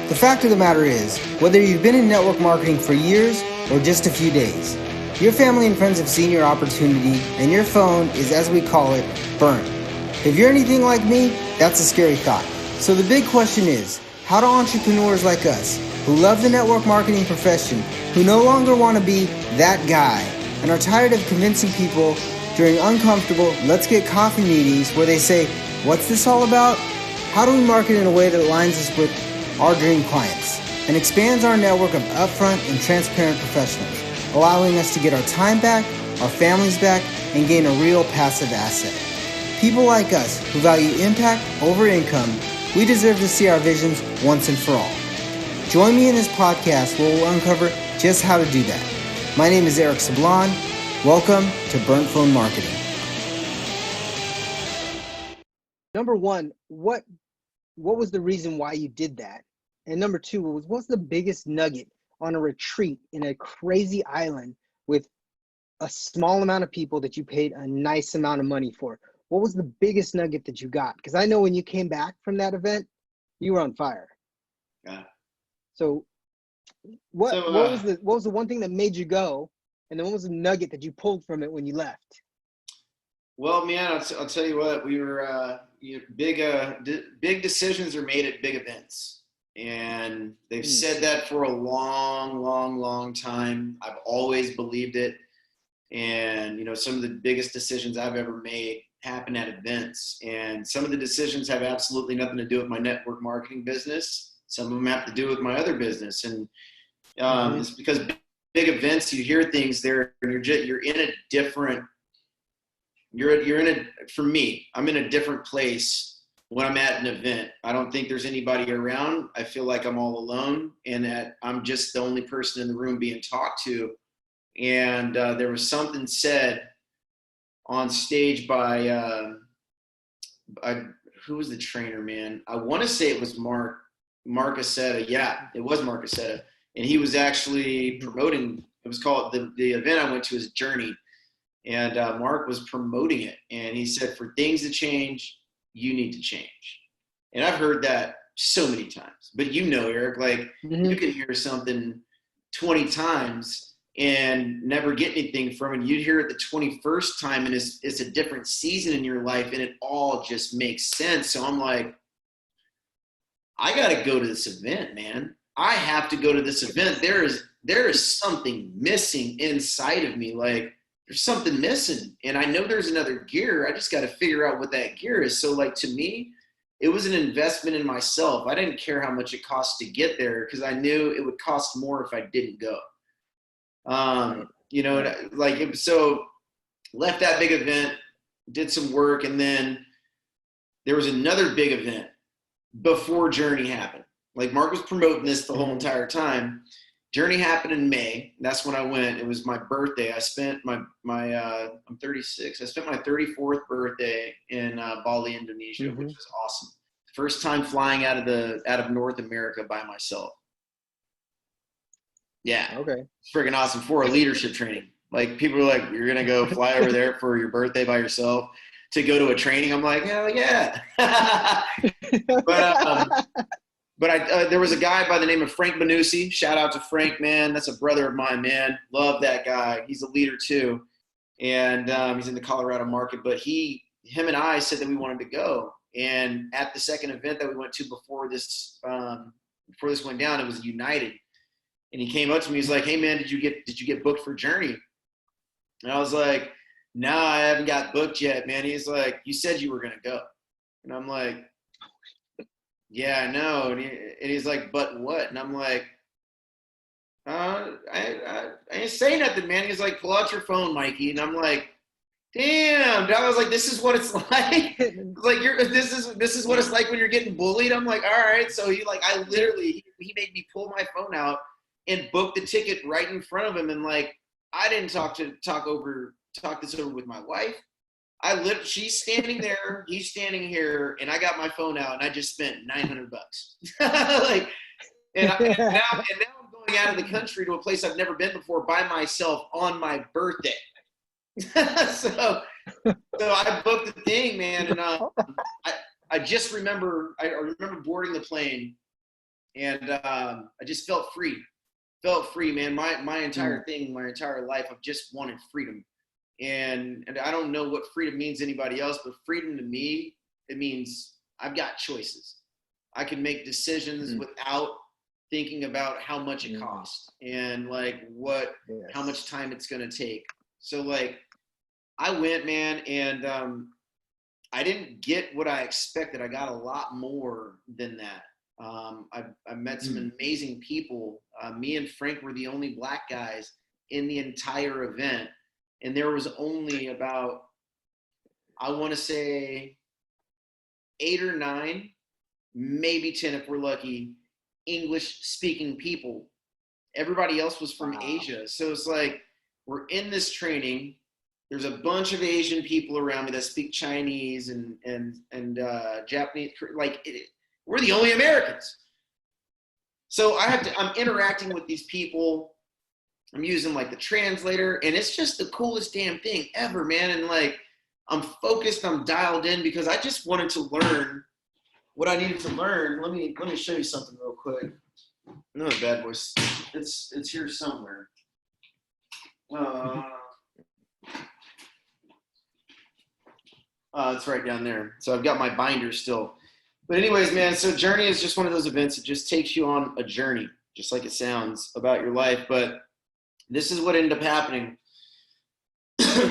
The fact of the matter is, whether you've been in network marketing for years or just a few days, your family and friends have seen your opportunity and your phone is, as we call it, burnt. If you're anything like me, that's a scary thought. So the big question is, how do entrepreneurs like us, who love the network marketing profession, who no longer want to be that guy, and are tired of convincing people during uncomfortable let's get coffee meetings where they say, what's this all about? How do we market in a way that aligns us with our dream clients and expands our network of upfront and transparent professionals, allowing us to get our time back, our families back, and gain a real passive asset? People like us who value impact over income, we deserve to see our visions once and for all. Join me in this podcast where we'll uncover just how to do that. My name is Eric Sablon. Welcome to Burnt Phone Marketing. Number one, what was the reason why you did that? And number two, what's the biggest nugget on a retreat in a crazy island with a small amount of people that you paid a nice amount of money for? What was the biggest nugget that you got? Because I know when you came back from that event, you were on fire. Yeah. So what was the one thing that made you go? And then what was the nugget that you pulled from it when you left? Well, man, I'll tell you what, we were big decisions are made at big events, and they've said that for a long time. I've always believed it, and some of the biggest decisions I've ever made happen at events, and some of the decisions have absolutely nothing to do with my network marketing business. Some of them have to do with my other business, and it's because big events, you hear things there, and you're in a different. For me, I'm in a different place when I'm at an event. I don't think there's anybody around. I feel like I'm all alone and that I'm just the only person in the room being talked to. And there was something said on stage by, who was the trainer, man? I want to say it was Mark Aceta. Yeah, it was Mark Aceta. And he was actually promoting, it was called, the event I went to is Journey. And Mark was promoting it, and he said, for things to change, you need to change. And I've heard that so many times. But Eric, like you can hear something 20 times and never get anything from it. You'd hear it the 21st time, and it's a different season in your life, and it all just makes sense. So I'm like, I got to go to this event, man. I have to go to this event. There is something missing inside of me. Like, there's something missing, and I know there's another gear. I just got to figure out what that gear is. So like, to me, it was an investment in myself. I didn't care how much it cost to get there because I knew it would cost more if I didn't go. So left that big event, did some work. And then there was another big event before Journey happened. Like Mark was promoting this the whole entire time. Journey happened in May. That's when I went. It was my birthday. I spent I'm 36. I spent my 34th birthday in Bali, Indonesia, which was awesome. First time flying out of North America by myself. Yeah. Okay. It's freaking awesome for a leadership training. Like people are like, you're gonna go fly over there for your birthday by yourself to go to a training. I'm like, hell yeah. But there was a guy by the name of Frank Benusi. Shout out to Frank, man. That's a brother of mine, man. Love that guy. He's a leader too. And he's in the Colorado market. But him and I said that we wanted to go. And at the second event that we went to before this went down, it was United. And he came up to me. He's like, hey, man, did you get booked for Journey? And I was like, no, I haven't got booked yet, man. He's like, you said you were going to go. And I'm like, yeah, I know. And he's like, but what? And I'm like, I ain't saying nothing, man. He's like, pull out your phone, Mikey. And I'm like, damn. I was like, this is what it's like. Like this is what it's like when you're getting bullied. I'm like, all right. So he made me pull my phone out and book the ticket right in front of him. And like, I didn't talk this over with my wife. She's standing there, he's standing here, and I got my phone out, and I just spent $900. And now I'm going out of the country to a place I've never been before by myself on my birthday. So I booked the thing, man, and I remember boarding the plane, And I just felt free, man. My entire thing, my entire life, I've just wanted freedom. And I don't know what freedom means to anybody else, but freedom to me, it means I've got choices. I can make decisions without thinking about how much it costs and like how much time it's going to take. So like I went, man, and I didn't get what I expected. I got a lot more than that. I met some amazing people. Me and Frank were the only black guys in the entire event. And there was only about, I want to say 8 or 9, maybe 10 if we're lucky, English speaking people. Everybody else was from Asia. So it's like, we're in this training. There's a bunch of Asian people around me that speak Chinese and Japanese. Like, we're the only Americans. So I'm interacting with these people. I'm using like the translator, and it's just the coolest damn thing ever, man. And like, I'm focused, I'm dialed in because I just wanted to learn what I needed to learn. Let me show you something real quick. No, bad boys. It's here somewhere. It's right down there. So I've got my binder still. But anyways, man, so Journey is just one of those events that just takes you on a journey, just like it sounds, about your life. But this is what ended up happening.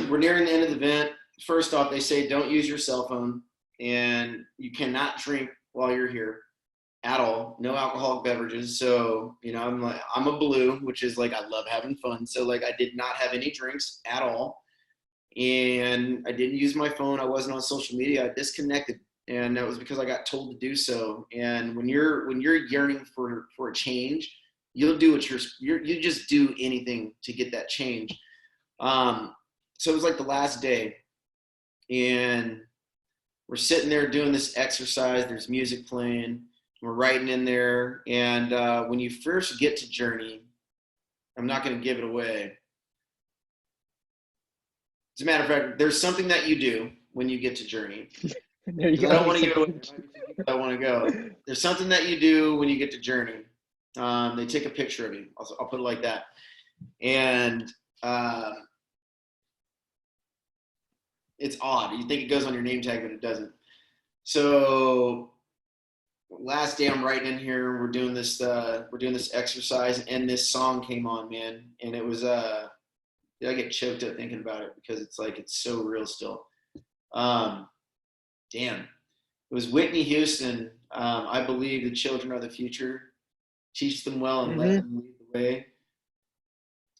We're nearing the end of the event. First off, they say don't use your cell phone, and you cannot drink while you're here at all. No alcoholic beverages. So, you know, I'm a blue, which is like, I love having fun. So like, I did not have any drinks at all. And I didn't use my phone. I wasn't on social media. I disconnected. And that was because I got told to do so. And when you're yearning for a change, you'll do what you just do anything to get that change. So it was like the last day, and we're sitting there doing this exercise. There's music playing. We're writing in there. And when you first get to Journey, I'm not going to give it away. As a matter of fact, there's something that you do when you get to Journey. There you go. I don't want to give it away. I want to go. There's something that you do when you get to Journey. They take a picture of you. I'll put it like that. And it's odd. You think it goes on your name tag, but it doesn't. So last day I'm writing in here. We're doing this exercise, and this song came on, man. And it was I get choked up thinking about it because it's like it's so real still. Damn. It was Whitney Houston. I believe the children are the future. Teach them well and let them lead the way.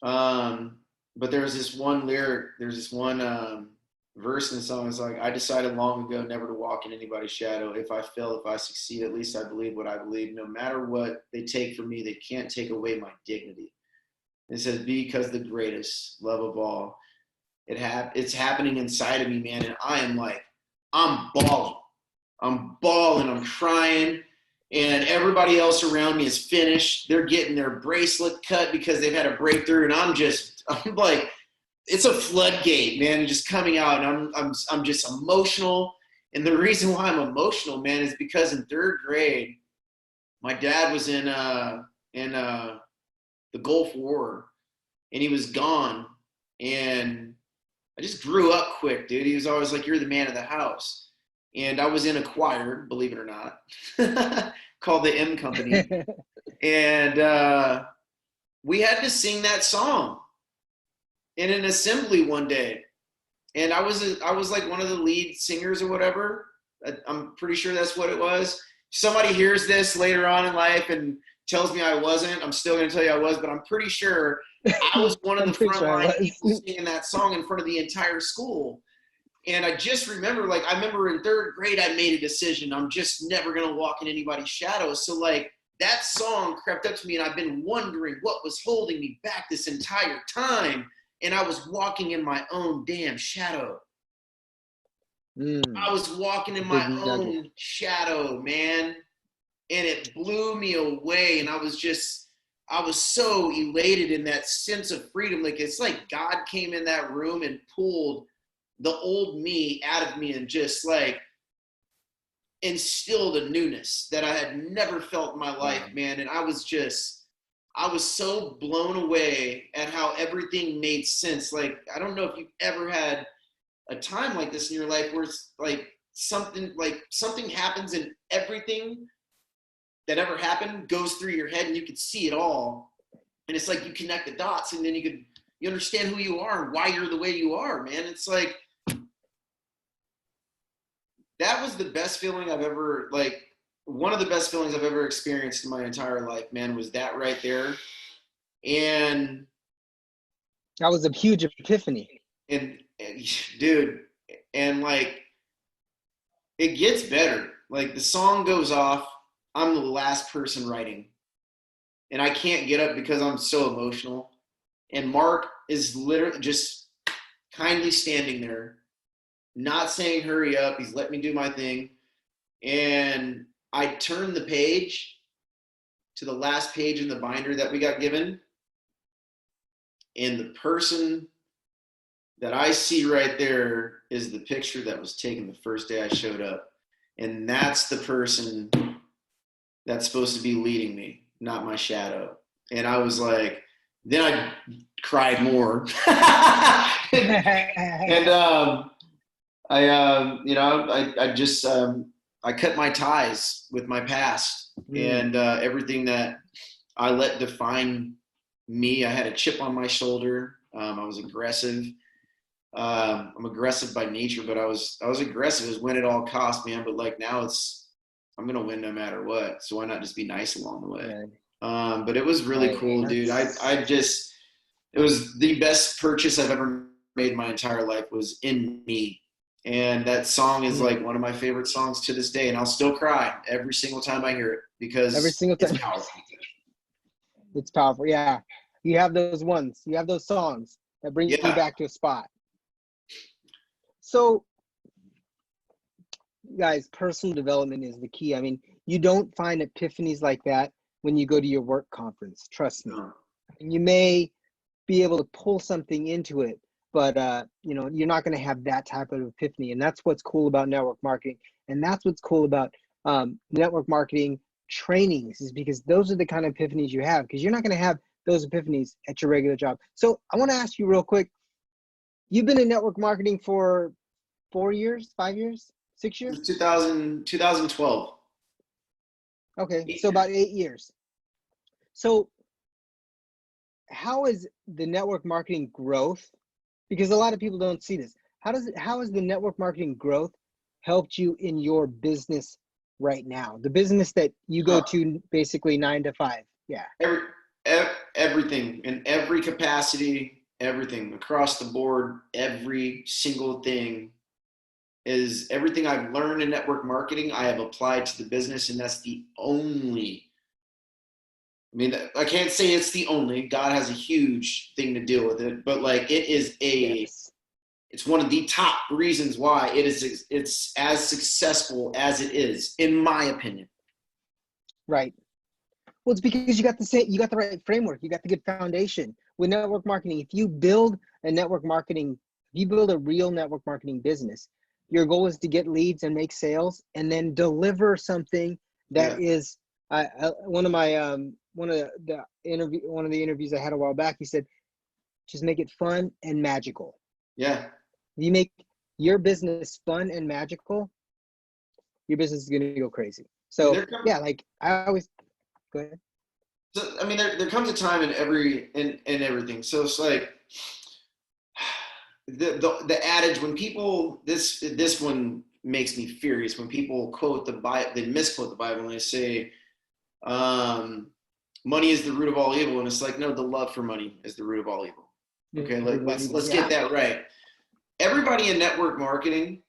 But there's this one lyric, there's this one verse in the song. It's like, I decided long ago never to walk in anybody's shadow. If I fail, if I succeed, at least I believe what I believe. No matter what they take from me, they can't take away my dignity. It says, because the greatest love of all. It's happening inside of me, man. And I am like, I'm bawling, I'm crying. And everybody else around me is finished. They're getting their bracelet cut because they've had a breakthrough. And I'm like, it's a floodgate, man, just coming out. And I'm just emotional. And the reason why I'm emotional, man, is because in 3rd grade, my dad was in the Gulf War, and he was gone. And I just grew up quick, dude. He was always like, you're the man of the house. And I was in a choir, believe it or not, called the M Company. And we had to sing that song in an assembly one day. And I was like one of the lead singers or whatever. I'm pretty sure that's what it was. Somebody hears this later on in life and tells me I wasn't. I'm still going to tell you I was, but I'm pretty sure I was one of the frontline people singing that song in front of the entire school. And I just remember, like, I remember in 3rd grade, I made a decision. I'm just never going to walk in anybody's shadows. So, like, that song crept up to me, and I've been wondering what was holding me back this entire time. And I was walking in my own damn shadow. I was walking in my own shadow, man. And it blew me away. And I was so elated in that sense of freedom. Like, it's like God came in that room and pulled the old me out of me and just like instilled a newness that I had never felt in my life, man. And I was so blown away at how everything made sense. Like, I don't know if you've ever had a time like this in your life where it's like something happens and everything that ever happened goes through your head and you can see it all. And it's like you connect the dots and then you understand who you are and why you're the way you are, man. It's like, that was the best feeling I've ever, like, one of the best feelings I've ever experienced in my entire life, man, was that right there. And that was a huge epiphany. And dude, and like, it gets better. Like, the song goes off, I'm the last person writing, and I can't get up because I'm so emotional. And Mark is literally just kindly standing there, not saying hurry up. He's letting me do my thing. And I turn the page to the last page in the binder that we got given. And the person that I see right there is the picture that was taken the first day I showed up. And that's the person that's supposed to be leading me, not my shadow. And I was like, then I cried more. And I cut my ties with my past and everything that I let define me. I had a chip on my shoulder. I was aggressive. I'm aggressive by nature, but I was aggressive as win at all costs, man. But like, now I'm gonna win no matter what. So why not just be nice along the way? Right. But it was really cool, dude. It was the best purchase I've ever made in my entire life, was in me. And that song is like one of my favorite songs to this day. And I'll still cry every single time I hear it, because every single time. It's powerful. It's powerful. Yeah. You have those ones, you have those songs that bring you back to a spot. So guys, personal development is the key. I mean, you don't find epiphanies like that when you go to your work conference. Trust me. And you may be able to pull something into it, but you're not going to have that type of epiphany. And that's what's cool about network marketing. And that's what's cool about network marketing trainings, is because those are the kind of epiphanies you have, because you're not going to have those epiphanies at your regular job. So I want to ask you real quick, you've been in network marketing for 4 years, 5 years, 6 years? 2012. Okay, so about 8 years. So how is the network marketing growth, because a lot of people don't see this, how has the network marketing growth helped you in your business right now, the business that you go to basically 9 to 5? Yeah. Everything, in every capacity, everything across the board, every single thing is everything I've learned in network marketing, I have applied to the business. And that's the only, I mean, I can't say it's the only, God has a huge thing to deal with it, but like, it is it's one of the top reasons why it's as successful as it is, in my opinion. Right. Well, it's because you got the right framework. You got the good foundation with network marketing. If you build a real network marketing business, your goal is to get leads and make sales, and then deliver something that is. One of the interviews I had a while back, he said, just make it fun and magical. Yeah. If you make your business fun and magical, your business is going to go crazy. So like I always. Go ahead. So, I mean, there comes a time in everything. So it's like the adage, when people, this one makes me furious, when people quote the Bible, they misquote the Bible, and they say, money is the root of all evil. And it's like, no, the love for money is the root of all evil. Okay, let's get that right. Everybody in network marketing,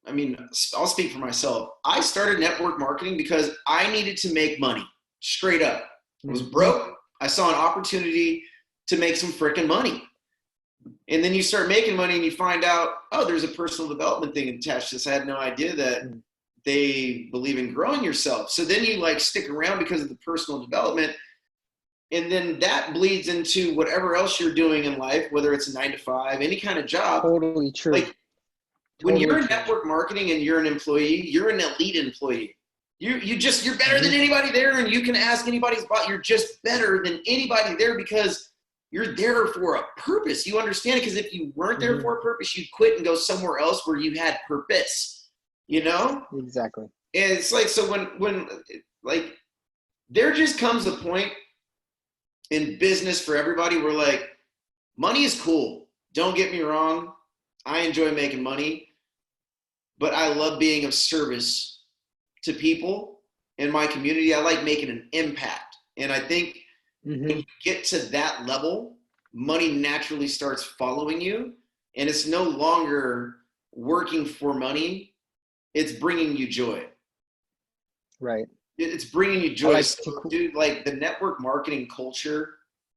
I mean, I'll speak for myself. I started network marketing because I needed to make money, straight up. I was broke. I saw an opportunity to make some freaking money. And then you start making money and you find out, oh, there's a personal development thing attached to this. I had no idea that they believe in growing yourself. So then you like stick around because of the personal development. And then that bleeds into whatever else you're doing in life, whether it's a 9 to 5, any kind of job. Totally true. Like, when Totally you're in true. network marketing and you're an employee, you're an elite employee. You're better than anybody there, and you can ask anybody's about. You're just better than anybody there because you're there for a purpose. You understand it? Because if you weren't there for a purpose, you'd quit and go somewhere else where you had purpose. You know? Exactly. And it's like, so when like there just comes a point in business for everybody where like money is cool. Don't get me wrong. I enjoy making money, but I love being of service to people in my community. I like making an impact. And I think when you get to that level, money naturally starts following you, and it's no longer working for money. It's bringing you joy. Right. It's bringing you joy. Like Dude, like the network marketing culture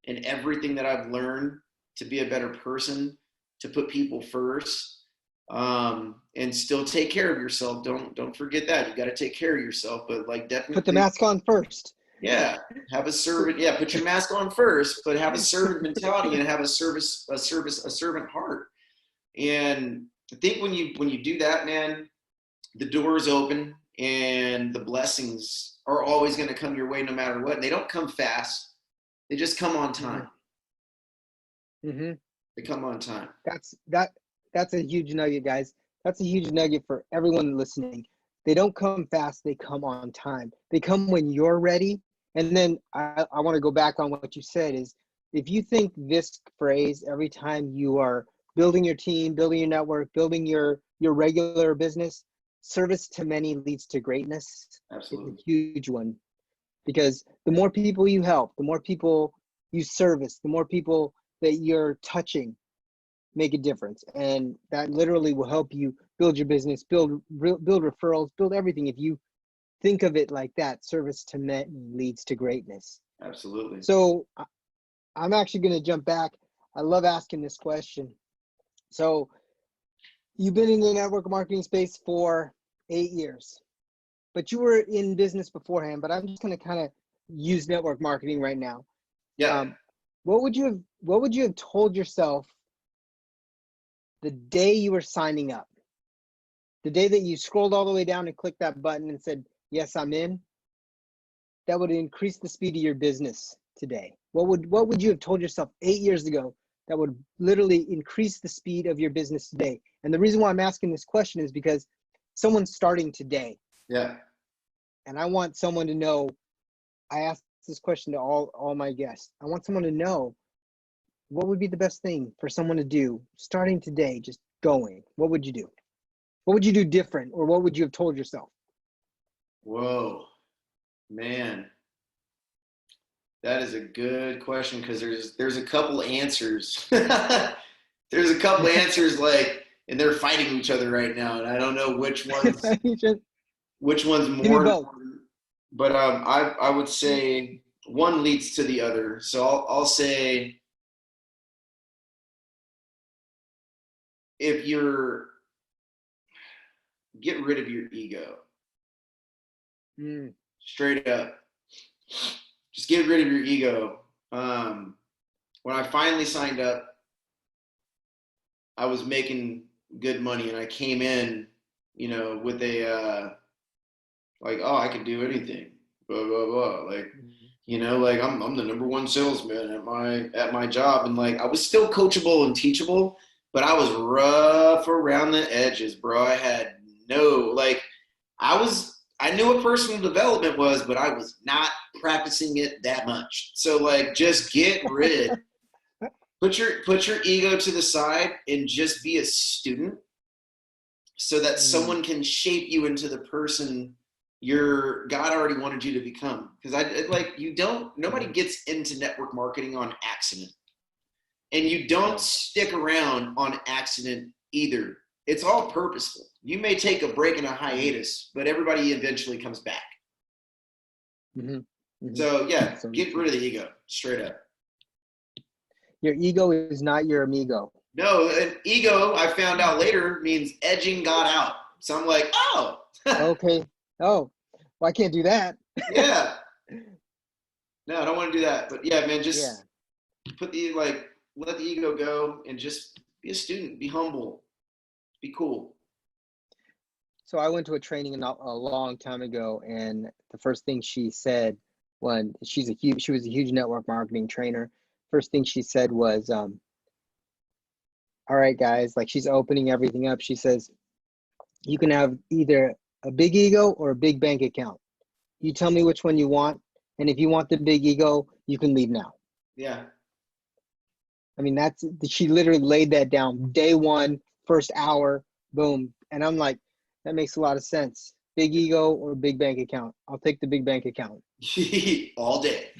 and everything that I've learned to be a better person, to put people first, and still take care of yourself. Don't forget that. You got to take care of yourself, but like definitely put the mask on first. Yeah, have a servant. Yeah, put your mask on first, but have a servant mentality and have a servant heart. And I think when you do that, man, the doors open and the blessings are always going to come your way no matter what. They don't come fast. They just come on time. They come on time. That's a huge nugget, guys. That's a huge nugget for everyone listening. They don't come fast. They come on time. They come when you're ready. And then I want to go back on what you said is, if you think this phrase every time you are building your team, building your network, building your regular business, service to many leads to greatness. Absolutely. It's a huge one, because the more people you help, the more people you service, the more people that you're touching make a difference. And that literally will help you build your business, build referrals, build everything. If you think of it like that, service to many leads to greatness. Absolutely. So I'm actually going to jump back. I love asking this question. So you've been in the network marketing space for 8 years, but you were in business beforehand, but I'm just going to kind of use network marketing right now. Yeah. What would you have told yourself the day you were signing up, the day that you scrolled all the way down and clicked that button and said, yes, I'm in? That would increase the speed of your business today. What would you have told yourself 8 years ago that would literally increase the speed of your business today? And the reason why I'm asking this question is because someone's starting today. Yeah. And I want someone to know, I asked this question to all my guests. I want someone to know, what would be the best thing for someone to do starting today, just going? What would you do? What would you do different, or what would you have told yourself? Whoa, man. That is a good question, because there's a couple answers. There's a couple answers, like, and they're fighting each other right now, and I don't know which one's more important. But I would say one leads to the other. So I'll say, if you're, get rid of your ego. Straight up. Just get rid of your ego. When I finally signed up, I was making good money, and I came in, with a, like, oh, I can do anything, blah, blah, blah. Like, like I'm the number one salesman at my job. And like, I was still coachable and teachable, but I was rough around the edges, bro. I had I knew what personal development was, but I was not practicing it that much. So like, just get rid, put your ego to the side and just be a student, so that someone can shape you into the person God already wanted you to become. Because nobody gets into network marketing on accident, and you don't stick around on accident either. It's all purposeful. You may take a break and a hiatus, but everybody eventually comes back. So yeah, get rid of the ego, straight up. Your ego is not your amigo. No, an ego, I found out later, means edging God out. So I'm like, oh. Okay. Oh, well, I can't do that. Yeah. No, I don't want to do that. But yeah, man, just let the ego go and just be a student, be humble, be cool. So I went to a training a long time ago, and the first thing she said when she was a huge network marketing trainer. First thing she said was, "All right, guys," like she's opening everything up. She says, "You can have either a big ego or a big bank account. You tell me which one you want, and if you want the big ego, you can leave now." Yeah. I mean, she literally laid that down day one, first hour, boom. And I'm like, that makes a lot of sense. Big ego or big bank account. I'll take the big bank account. All day.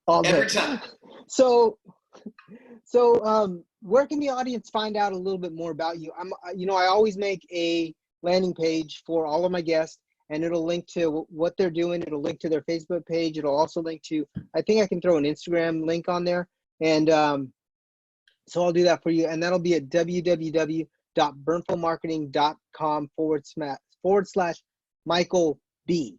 All day. Every time. So where can the audience find out a little bit more about you? I always make a landing page for all of my guests, and it'll link to what they're doing. It'll link to their Facebook page. It'll also link to, I think I can throw an Instagram link on there. And so I'll do that for you. And that'll be at www.burnfulmarketing.com/Michael B.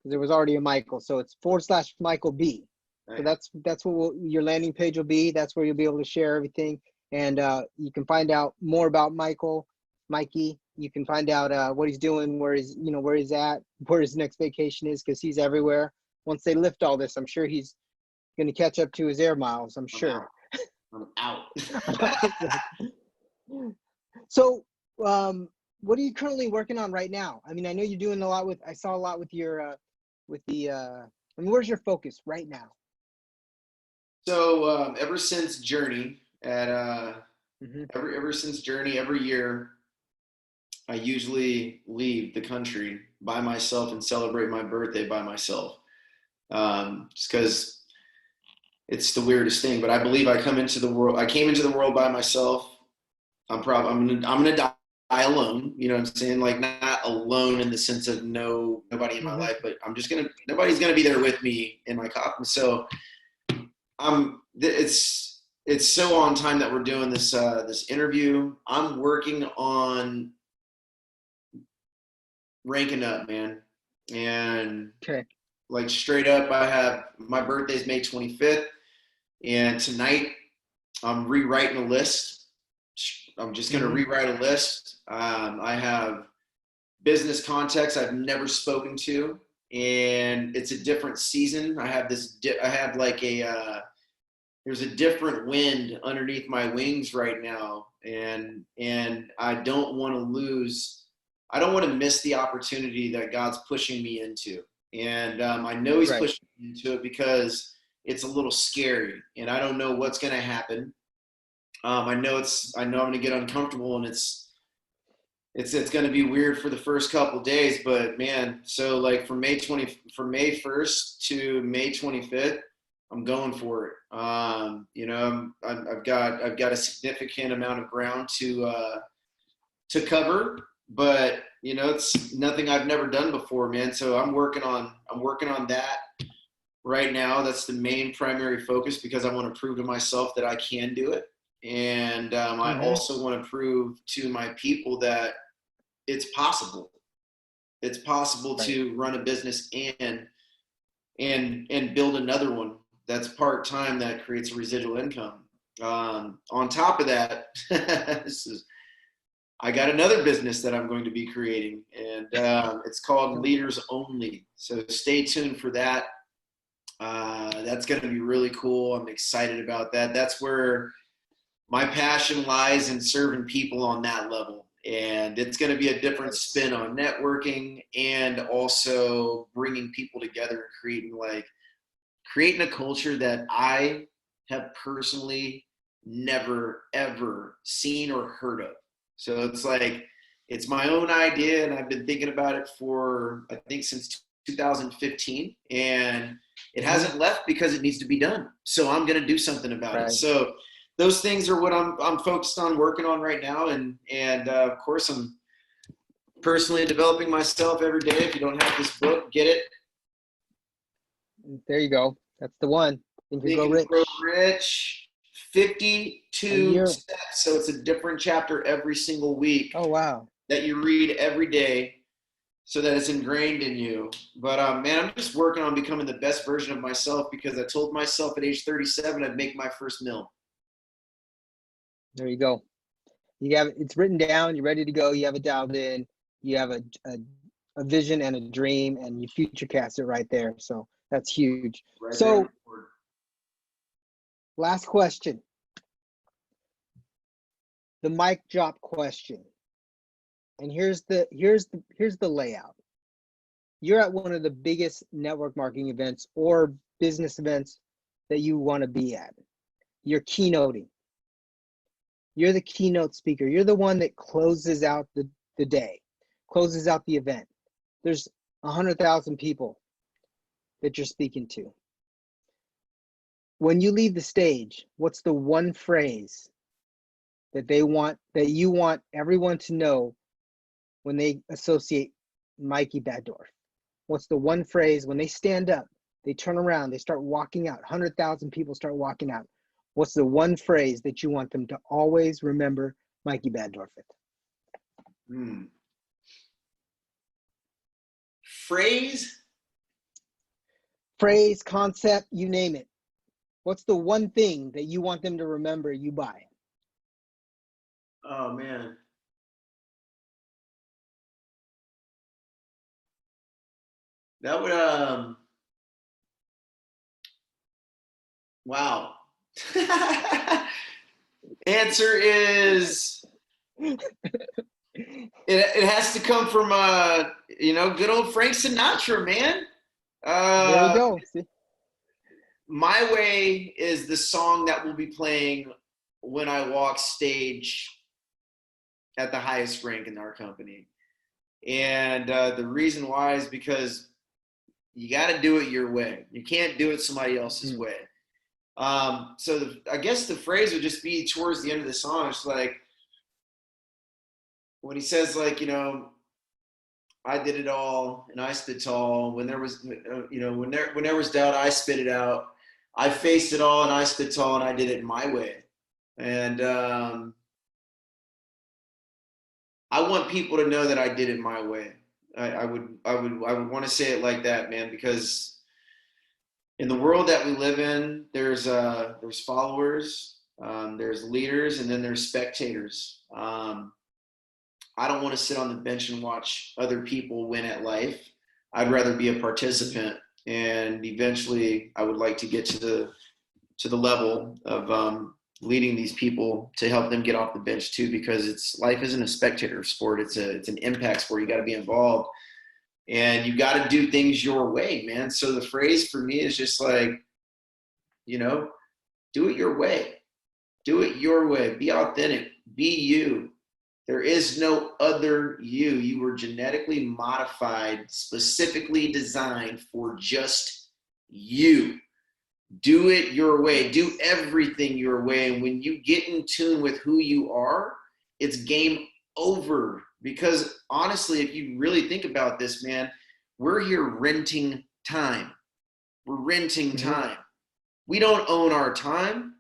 There was already a Michael. So it's /Michael B. Right. So that's what your landing page will be. That's where you'll be able to share everything. And you can find out more about Mikey. You can find out what he's doing, where he's at, where his next vacation is, because he's everywhere. Once they lift all this, I'm sure he's going to catch up to his air miles. I'm sure. I'm out. So, what are you currently working on right now? I mean, I know you're doing a lot with. I saw a lot with your, where's your focus right now? So ever since Journey ever since Journey, every year, I usually leave the country by myself and celebrate my birthday by myself. Just because it's the weirdest thing, but I believe I came into the world by myself. I'm gonna die alone. You know what I'm saying? Like, not alone in the sense of nobody in my life, but nobody's gonna be there with me in my coffin. So it's so on time that we're doing this interview. I'm working on ranking up, man. And okay. Like, straight up, my birthday's May 25th. And tonight, I'm rewriting a list. I'm just going to rewrite a list. I have business contacts I've never spoken to, and it's a different season. There's a different wind underneath my wings right now, and I don't want to miss the opportunity that God's pushing me into. And I know he's pushing me into it because it's a little scary, and I don't know what's going to happen. I know I'm going to get uncomfortable, and it's going to be weird for the first couple of days, but man, so like from May 1st to May 25th, I'm going for it. I've got a significant amount of ground to cover, but it's nothing I've never done before, man. So I'm working on that right now. That's the main primary focus, because I want to prove to myself that I can do it. And I also want to prove to my people that it's possible. It's possible to run a business and build another one that's part-time that creates a residual income. On top of that, I got another business that I'm going to be creating, and it's called Leaders Only. So stay tuned for that. That's going to be really cool. I'm excited about that. That's where my passion lies, in serving people on that level. And it's going to be a different spin on networking, and also bringing people together and creating a culture that I have personally never, ever seen or heard of. So it's my own idea, and I've been thinking about it for, I think, since 2015, and it hasn't left because it needs to be done. So I'm going to do something about it. So those things are what I'm focused on working on right now. And of course, I'm personally developing myself every day. If you don't have this book, get it. There you go. That's the one. Think and Grow Rich. 52 steps. So it's a different chapter every single week. Oh, wow. That you read every day, so that it's ingrained in you. But man, I'm just working on becoming the best version of myself, because I told myself at age 37 I'd make my first $1 There you go. You have it's written down. You're ready to go. You have it dialed in. you have a vision and a dream, and you futurecast it right there. So that's huge. Right there. So last question. The mic drop question. And here's the layout. You're at one of the biggest network marketing events or business events that you want to be at. You're keynoting. You're the keynote speaker. You're the one that closes out the day, closes out the event. There's 100,000 people that you're speaking to. When you leave the stage, what's the one phrase that you want everyone to know when they associate Mikey Batdorf? What's the one phrase when they stand up, they turn around, they start walking out, 100,000 people start walking out. What's the one phrase that you want them to always remember Mikey Batdorf with? Phrase, concept, you name it. What's the one thing that you want them to remember you by? Oh, man. That would, wow. Answer is, it has to come from, good old Frank Sinatra, man. There you go. See? My Way is the song that will be playing when I walk stage at the highest rank in our company. And the reason why is because you got to do it your way. You can't do it somebody else's way. So I guess the phrase would just be towards the end of the song. It's like when he says, like, I did it all and I stood tall. When there was, when there was doubt, I spit it out. I faced it all and I stood tall and I did it my way. And I want people to know that I did it my way. I would want to say it like that, man, because in the world that we live in, there's followers, there's leaders, and then there's spectators. I don't want to sit on the bench and watch other people win at life. I'd rather be a participant, and eventually I would like to get to the level of leading these people to help them get off the bench too, because life isn't a spectator sport. It's an impact sport. You got to be involved and you got to do things your way, man. So the phrase for me is just like, do it your way. Do it your way. Be authentic. Be you. There is no other you. You were genetically modified, specifically designed for just you. Do it your way. Do everything your way. And when you get in tune with who you are, it's game over. Because honestly, if you really think about this, man, we're here renting time. We're renting time. We don't own our time.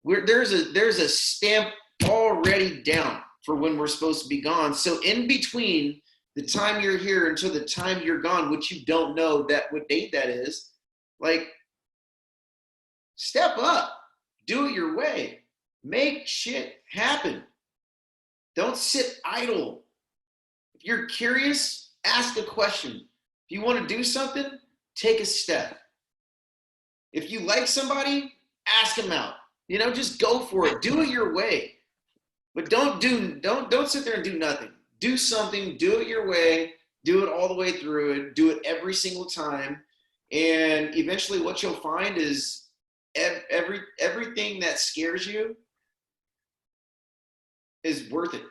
There's a stamp already down for when we're supposed to be gone. So in between the time you're here until the time you're gone, which you don't know what date that is, like, step up, do it your way, make shit happen. Don't sit idle. If you're curious, ask a question. If you want to do something, take a step. If you like somebody, ask them out. Just go for it. Do it your way. But don't sit there and do nothing. Do something, do it your way, do it all the way through it, do it every single time. And eventually what you'll find is everything that scares you is worth it.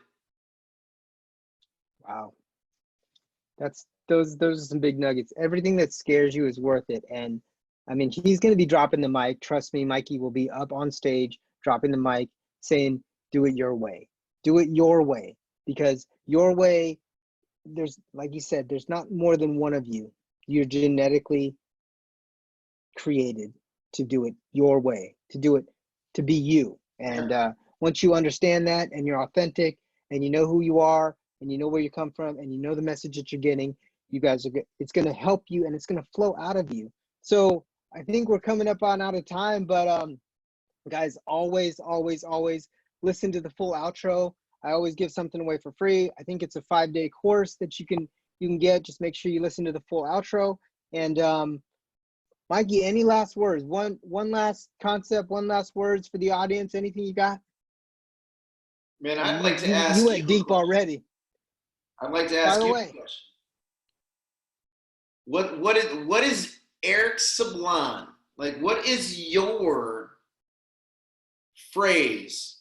Wow. Those are some big nuggets. Everything that scares you is worth it. And I mean, he's going to be dropping the mic. Trust me, Mikey will be up on stage, dropping the mic, saying, do it your way. Do it your way. Because your way, like you said, there's not more than one of you. You're genetically created to do it your way, to be you. And once you understand that and you're authentic and you know who you are and you know where you come from and you know the message that you're getting, it's going to help you and it's going to flow out of you. So I think we're coming up on out of time, but guys, always listen to the full outro. I always give something away for free. I think it's a 5-day course that you can get. Just make sure you listen to the full outro. And Mikey, any last words? One last concept, one last words for the audience. Anything you got? Man, I'd like to ask you went deep already. I'd like to ask you a question. What is Eric Sablon? Like, what is your phrase?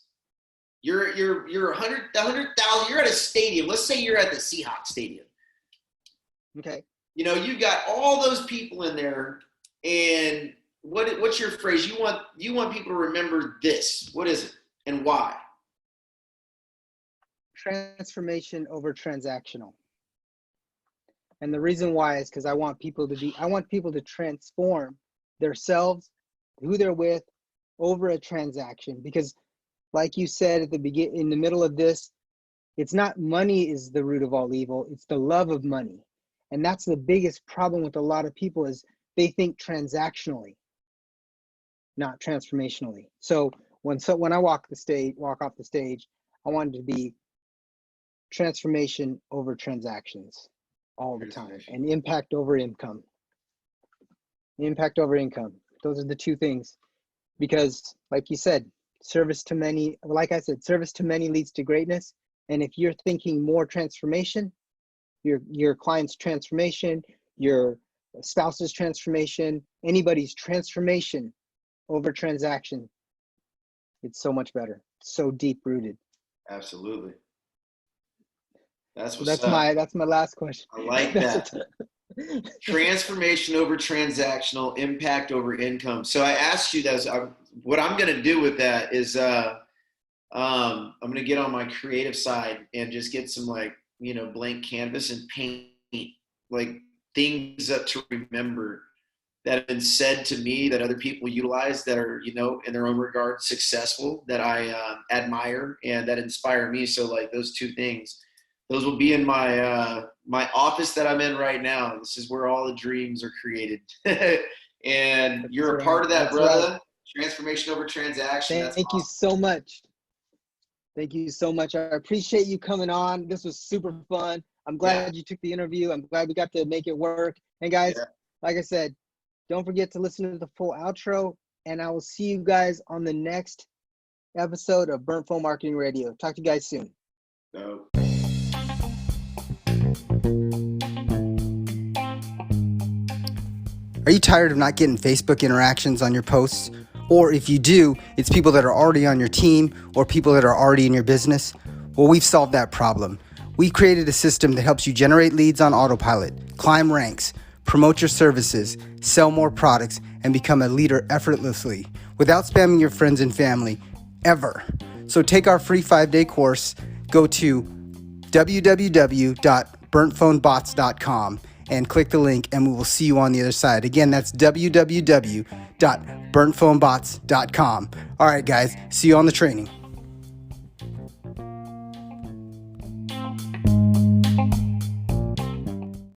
You're 100,000. You're at a stadium. Let's say you're at the Seahawks stadium. Okay. You know, you got all those people in there, and what's your phrase? You want people to remember this. What is it, and why? Transformation over transactional. And the reason why is because I want people to transform themselves, who they're with, over a transaction. Because like you said at the beginning, in the middle of this, it's not money is the root of all evil, it's the love of money. And that's the biggest problem with a lot of people, is they think transactionally, not transformationally. So when I walk off the stage, I want it to be transformation over transactions all the time, and impact over income. Impact over income. Those are the two things. Because like you said, service to many leads to greatness. And if you're thinking more transformation, your client's transformation, your spouse's transformation, anybody's transformation over transaction, it's so much better. So deep rooted. Absolutely. That's my last question. I like that. Transformation over transactional, impact over income. So I asked you that. What I'm going to do with that is I'm going to get on my creative side and just get some blank canvas and paint like things up to remember that have been said to me that other people utilize, that are, in their own regard successful, that I admire and that inspire me. So like those two things, those will be in my my office that I'm in right now. This is where all the dreams are created. And you're a part of that, brother. Right. Transformation over transaction. Thank you so much. Thank you so much. I appreciate you coming on. This was super fun. I'm glad you took the interview. I'm glad we got to make it work. And guys, like I said, don't forget to listen to the full outro. And I will see you guys on the next episode of Burnt Phone Marketing Radio. Talk to you guys soon. No. Are you tired of not getting Facebook interactions on your posts? Or if you do, it's people that are already on your team or people that are already in your business? Well, we've solved that problem. We created a system that helps you generate leads on autopilot, climb ranks, promote your services, sell more products, and become a leader effortlessly without spamming your friends and family ever. So take our free 5-day course, go to www.burntphonebots.com and click the link, and we will see you on the other side. Again, that's www.burntphonebots.com. All right, guys, see you on the training.